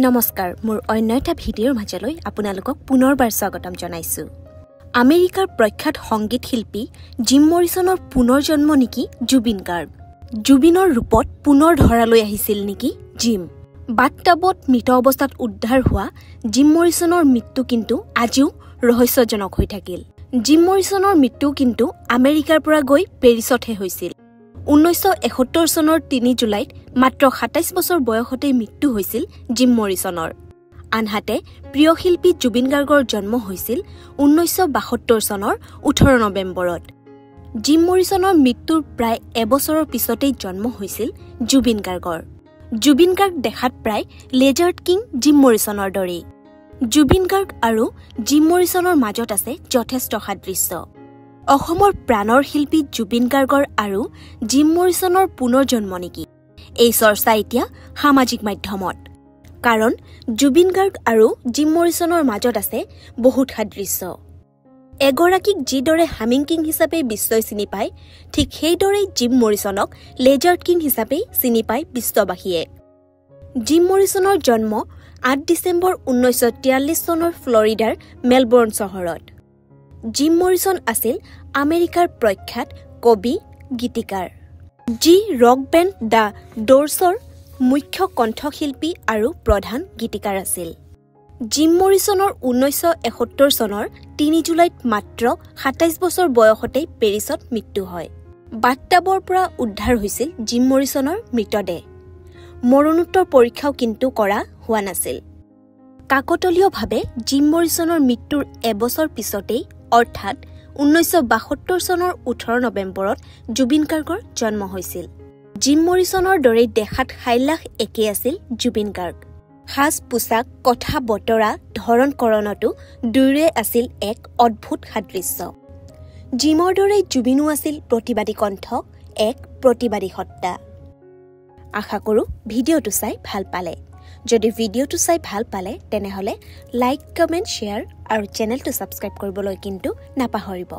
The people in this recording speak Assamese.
নমস্কাৰ মোৰ অন্য এটা ভিডিঅ'ৰ মাজলৈ আপোনালোকক পুনৰবাৰ স্বাগতম জনাইছো। আমেৰিকাৰ প্ৰখ্যাত সংগীত শিল্পী জিম মৰিছনৰ পুনৰ জন্ম নেকি জুবিন গাৰ্গ। জুবিনৰ ৰূপত পুনৰ ধৰালৈ আহিছিল নেকি জিম। বাথটাবত মৃত অৱস্থাত উদ্ধাৰ হোৱা জিম মৰিছনৰ মৃত্যু কিন্তু আজিও ৰহস্যজনক হৈ থাকিল। জিম মৰিছনৰ মৃত্যু কিন্তু আমেৰিকাৰ পৰা গৈ পেৰিছতহে হৈছিল। 1971 চনৰ 3 জুলাইত মাত্ৰ 27 বছৰ বয়সতেই মৃত্যু হৈছিল জিম মৰিছনৰ। আনহাতে প্ৰিয় শিল্পী জুবিন গাৰ্গৰ জন্ম হৈছিল 1972 চনৰ 18 নৱেম্বৰত। জিম মৰিছনৰ মৃত্যুৰ প্ৰায় এবছৰৰ পিছতেই জন্ম হৈছিল জুবিন গাৰ্গৰ। জুবিন গাৰ্গ দেখাত প্ৰায় লেজাৰ্ড কিং জিম মৰিছনৰ দৰেই। জুবিন গাৰ্গ আৰু জিম মৰিছনৰ মাজত আছে যথেষ্ট সাদৃশ্য। অসমৰ প্ৰাণৰ শিল্পী জুবিন গাৰ্গৰ আৰু জিম মৰিছনৰ পুনৰ জন্ম নেকি এই চৰ্চা এতিয়া সামাজিক মাধ্যমত। কাৰণ জুবিন গাৰ্গ আৰু জিম মৰিছনৰ মাজত আছে বহুত সাদৃশ্য। এগৰাকীক যিদৰে হামিং কিং হিচাপে বিশ্বই চিনি পায়, ঠিক সেইদৰেই জিম মৰিছনক লেজাৰ্ড কিং হিচাপে চিনি পায় বিশ্ববাসীয়ে। জিম মৰিছনৰ জন্ম 8 ডিচেম্বৰ 1943 চনৰ ফ্লৰিডাৰ মেলবৰ্ণ চহৰত। জিম মৰিছন আছিল আমেৰিকাৰ প্ৰখ্যাত কবি গীতিকাৰ, যি ৰক বেণ্ড দ্য ড'ৰ্ছৰ মুখ্য কণ্ঠশিল্পী আৰু প্ৰধান গীতিকাৰ আছিল। জিম মৰিছনৰ 1971 চনৰ 3 জুলাইত মাত্ৰ 27 বছৰ বয়সতেই পেৰিছত মৃত্যু হয়। বাথটাবৰ পৰা উদ্ধাৰ হৈছিল জিম মৰিছনৰ মৃতদেহ। মৰণোত্তৰ পৰীক্ষাও কিন্তু কৰা হোৱা নাছিল। কাকতলীয়ভাৱে জিম মৰিছনৰ মৃত্যুৰ এবছৰ পিছতেই অৰ্থাৎ 1972 চনৰ 18 নৱেম্বৰত জুবিন গাৰ্গৰ জন্ম হৈছিল। জিম মৰিছনৰ দৰেই দেখাত হাইলাখ একেই আছিল জুবিন গাৰ্গ। সাজ পোছাক, কথা বতৰা, ধৰণ কৰণতো দুয়োৰে আছিল এক অদ্ভুত সাদৃশ্য। জিমৰ দৰেই জুবিনো আছিল প্ৰতিবাদী কণ্ঠ, এক প্ৰতিবাদী সত্তা। আশা কৰোঁ ভিডিঅ'টো চাই ভাল পালে। যদি ভিডিঅ'টো চাই ভাল পালে তেনেহ'লে লাইক, কমেণ্ট, শ্বেয়াৰ আৰু চেনেলটো ছাবস্ক্ৰাইব কৰিবলৈ কিন্তু নাপাহৰিব।